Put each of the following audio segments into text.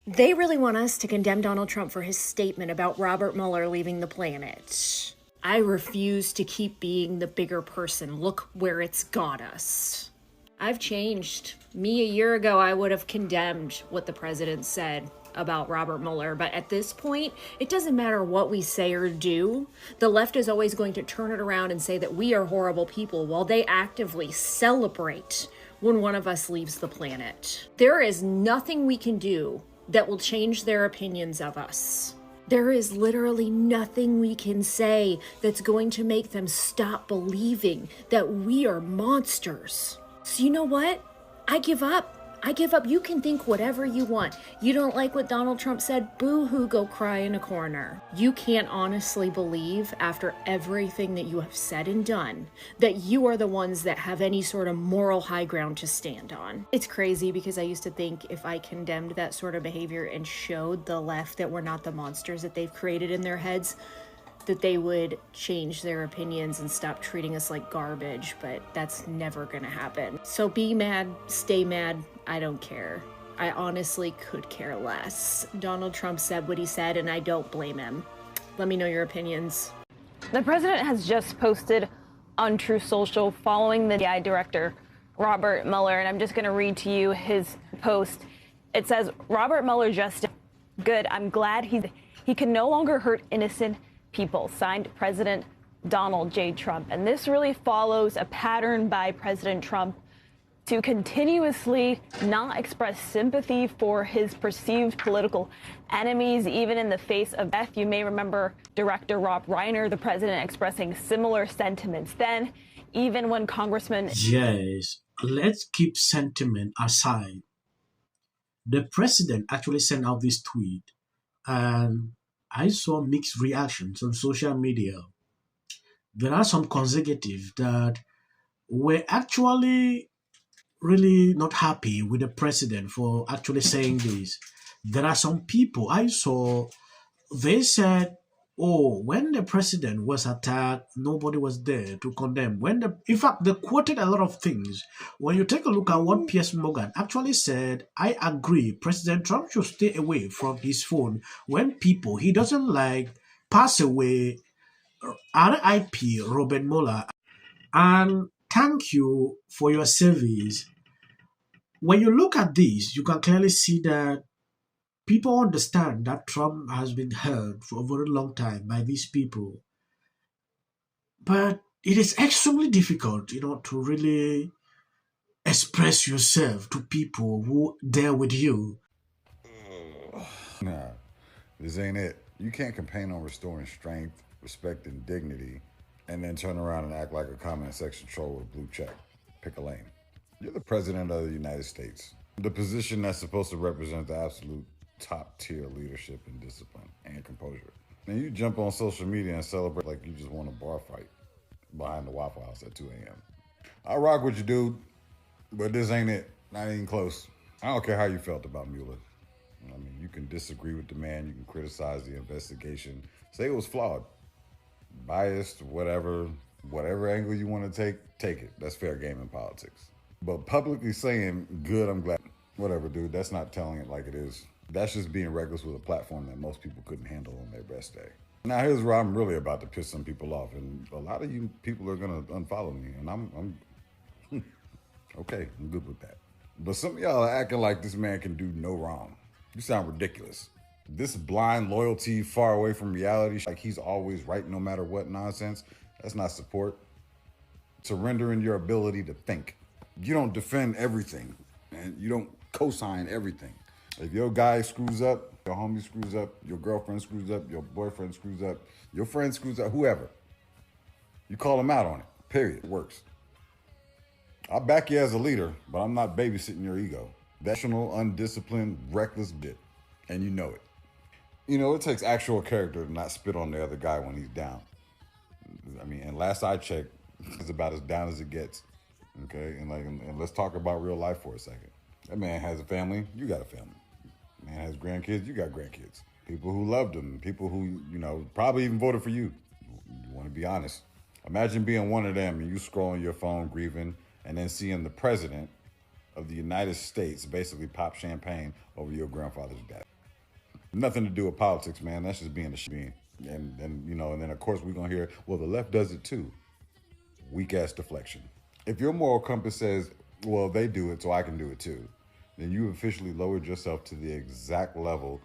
They really want us to condemn Donald Trump for his statement about Robert Mueller leaving the planet. I refuse to keep being the bigger person. Look where it's got us. I've changed. Me a year ago, I would have condemned what the president said about Robert Mueller, but at this point, it doesn't matter what we say or do. The left is always going to turn it around and say that we are horrible people while they actively celebrate when one of us leaves the planet. There is nothing we can do that will change their opinions of us. There is literally nothing we can say that's going to make them stop believing that we are monsters. So you know what? I give up. You can think whatever you want. You don't like what Donald Trump said? Boo-hoo, go cry in a corner. You can't honestly believe, after everything that you have said and done, that you are the ones that have any sort of moral high ground to stand on. It's crazy because I used to think if I condemned that sort of behavior and showed the left that we're not the monsters that they've created in their heads, that they would change their opinions and stop treating us like garbage, but that's never gonna happen. So be mad, stay mad, I don't care. I honestly could care less. Donald Trump said what he said, and I don't blame him. Let me know your opinions. The president has just posted on Truth Social following the FBI director, Robert Mueller, and I'm just gonna read to you his post. It says, Robert Mueller just good. I'm glad he can no longer hurt innocent people. Signed, President Donald J. Trump. And this really follows a pattern by President Trump to continuously not express sympathy for his perceived political enemies, even in the face of death. You may remember Director Rob Reiner, the president, expressing similar sentiments then, even when Congressman... Yes, let's keep sentiment aside. The president actually sent out this tweet, and I saw mixed reactions on social media. There are some conservatives that were actually really not happy with the president for actually saying this. There are some people I saw, they said, oh, when the president was attacked, nobody was there to condemn. In fact, they quoted a lot of things. When you take a look at what Piers Morgan actually said, I agree, President Trump should stay away from his phone when people he doesn't like pass away. R.I.P. Robert Mueller. And thank you for your service. When you look at this, you can clearly see that people understand that Trump has been heard for a very long time by these people. But it is extremely difficult, to really express yourself to people who there with you. Nah, this ain't it. You can't campaign on restoring strength, respect, and dignity, and then turn around and act like a comment section troll with a blue check. Pick a lane. You're the president of the United States, the position that's supposed to represent the absolute top-tier leadership and discipline and composure. And you jump on social media and celebrate like you just won a bar fight behind the Waffle House at 2 a.m. I rock with you, dude, but this ain't it. Not even close. I don't care how you felt about Mueller. I mean, you can disagree with the man, you can criticize the investigation, say it was flawed, biased, whatever angle you want to take it. That's fair game in politics. But publicly saying, good, I'm glad, whatever, dude, that's not telling it like it is. That's just being reckless with a platform that most people couldn't handle on their best day. Now, here's where I'm really about to piss some people off, and a lot of you people are going to unfollow me, and I'm okay, I'm good with that. But some of y'all are acting like this man can do no wrong. You sound ridiculous. This blind loyalty far away from reality, like he's always right no matter what nonsense, that's not support. Surrendering your ability to think. You don't defend everything, and you don't co-sign everything. If your guy screws up, your homie screws up, your girlfriend screws up, your boyfriend screws up, your friend screws up, whoever, you call them out on it, period. It works. I'll back you as a leader, but I'm not babysitting your ego. National, undisciplined, reckless bit, and you know it. It takes actual character to not spit on the other guy when he's down. I mean, and last I checked, it's about as down as it gets. Okay, and let's talk about real life for a second. That man has a family, you got a family. Man has grandkids, you got grandkids. People who loved him, people who, probably even voted for you. You want to be honest. Imagine being one of them and you scrolling your phone grieving and then seeing the president of the United States basically pop champagne over your grandfather's death. Nothing to do with politics, man. That's just being a being. And then of course we're gonna hear, well, the left does it too. Weak ass deflection. If your moral compass says, well, they do it, so I can do it too, then you officially lowered yourself to the exact level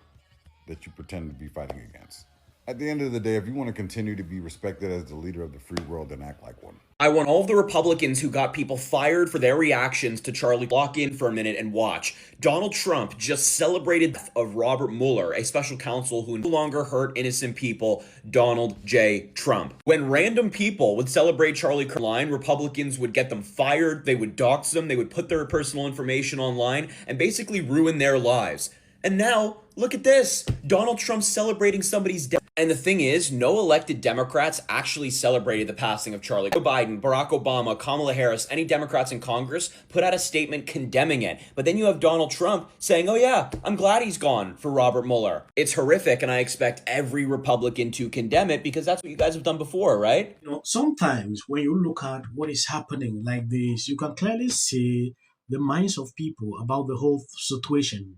that you pretend to be fighting against. At the end of the day, if you want to continue to be respected as the leader of the free world, then act like one. I want all of the Republicans who got people fired for their reactions to Charlie lock in for a minute and watch. Donald Trump just celebrated the death of Robert Mueller, a special counsel who no longer hurt innocent people, Donald J. Trump. When random people would celebrate Charlie online, Republicans would get them fired, they would dox them, they would put their personal information online, and basically ruin their lives. And now, look at this. Donald Trump celebrating somebody's death. And the thing is, no elected Democrats actually celebrated the passing of Charlie. Joe Biden, Barack Obama, Kamala Harris, any Democrats in Congress put out a statement condemning it. But then you have Donald Trump saying, oh yeah, I'm glad he's gone for Robert Mueller. It's horrific, and I expect every Republican to condemn it because that's what you guys have done before, right? Sometimes when you look at what is happening like this, you can clearly see the minds of people about the whole situation.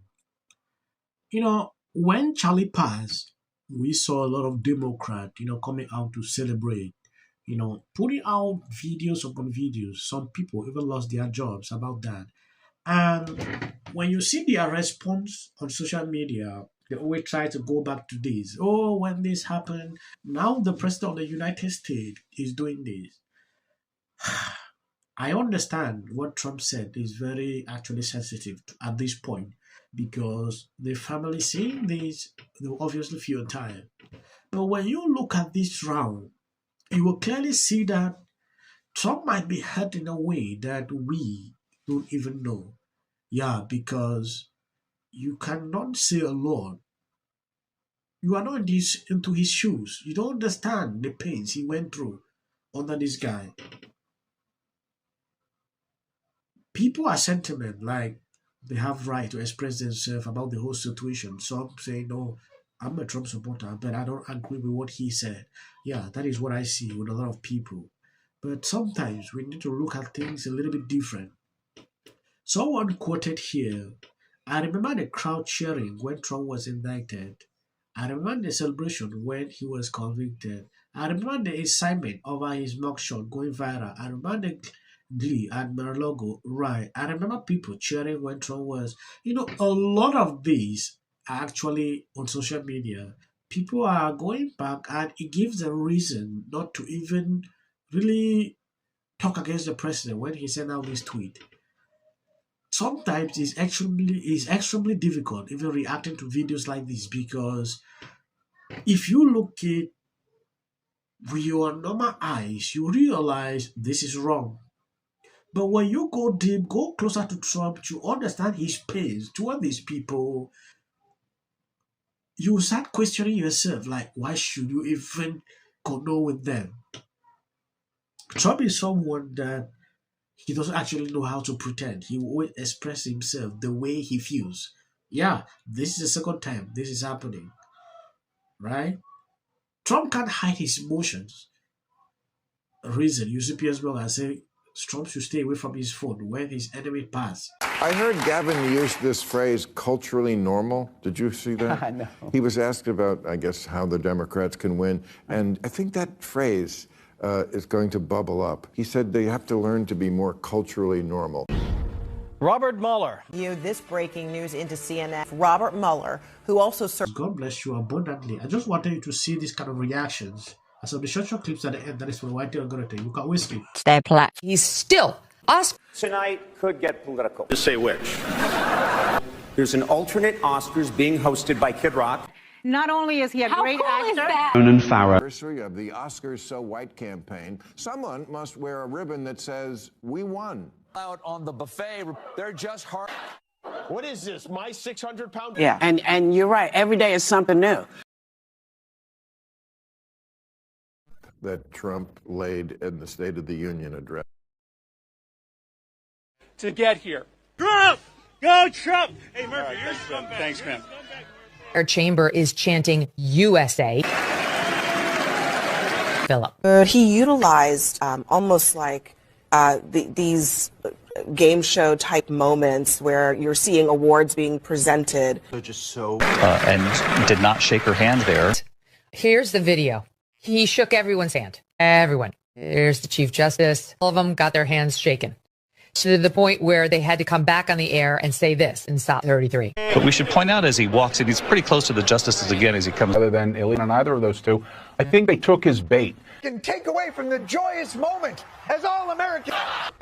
When Charlie passed, we saw a lot of Democrats, coming out to celebrate, putting out videos upon videos. Some people even lost their jobs about that. And when you see their response on social media, they always try to go back to this. Oh, when this happened, now the president of the United States is doing this. I understand what Trump said is very actually sensitive at this point, because the family seeing this, they will obviously feel tired. But when you look at this round, you will clearly see that Trump might be hurt in a way that we don't even know. Yeah, because you cannot say a lot. You are not into his shoes. You don't understand the pains he went through under this guy. People are sentiment, like they have right to express themselves about the whole situation. Some say, no, I'm a Trump supporter, but I don't agree with what he said. Yeah, that is what I see with a lot of people. But sometimes we need to look at things a little bit different. Someone quoted here, I remember the crowd cheering when Trump was indicted. I remember the celebration when he was convicted. I remember the excitement over his mugshot going viral. I remember the glee at Mar-a-Lago. Right. I remember people cheering when Trump was. A lot of these are actually on social media. People are going back, and it gives them reason not to even really talk against the president when he sent out this tweet. Sometimes it's extremely difficult even reacting to videos like this, because if you look at with your normal eyes, you realize this is wrong. But when you go deep, go closer to Trump, to understand his pains toward these people, you start questioning yourself, like, why should you even condole with them? Trump is someone that he doesn't actually know how to pretend. He will always express himself the way he feels. Yeah, this is the second time this is happening, right? Trump can't hide his emotions. Reason, you see Piers Morgan say Trump should stay away from his phone when his enemy pass. I heard Gavin use this phrase, culturally normal. Did you see that? No. He was asked about, I guess, how the Democrats can win. And I think that phrase is going to bubble up. He said they have to learn to be more culturally normal. Robert Mueller. This breaking news into CNN. Robert Mueller, who also served. God bless you abundantly. I just wanted you to see these kind of reactions. And so the short clips at the end, that is for the white algorithm. You can always skip. Their platform. He's still us. Tonight could get political. To say which? There's an alternate Oscars being hosted by Kid Rock. Not only is he a great actor. Anniversary of the Oscars So White campaign, someone must wear a ribbon that says, "We won." Out on the buffet, they're just hard. What is this, my 600-pound? Yeah, and you're right. Every day is something new. That Trump laid in the State of the Union address. To get here. Trump! Go Trump! Hey, Murphy, thanks, man. Our chamber is chanting USA. Philip. He utilized almost like these game show type moments where you're seeing awards being presented. They're just so and did not shake her hand there. Here's the video. He shook everyone's hand. Everyone. Here's the Chief Justice. All of them got their hands shaken. To the point where they had to come back on the air and say this in Stop 33. But we should point out as he walks in, he's pretty close to the justices again as he comes. Other than illegal on either of those two, I think they took his bait. Can take away from the joyous moment as all Americans.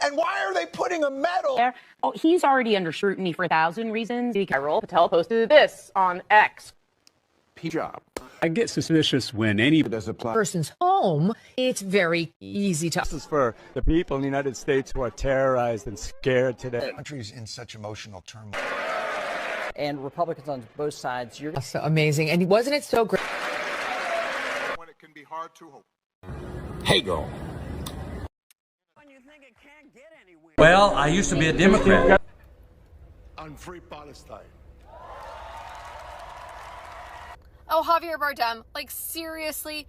And why are they putting a medal? Oh, he's already under scrutiny for 1,000 reasons. Patel posted this on X. Job. I get suspicious when any person's home, it's very easy to. This is for the people in the United States who are terrorized and scared today. The country's in such emotional turmoil. And Republicans on both sides, you're so amazing. And wasn't it so great? When it can be hard to hope. Hey, girl. Well, I used to be a Democrat. On free Palestine. Oh, Javier Bardem, like seriously?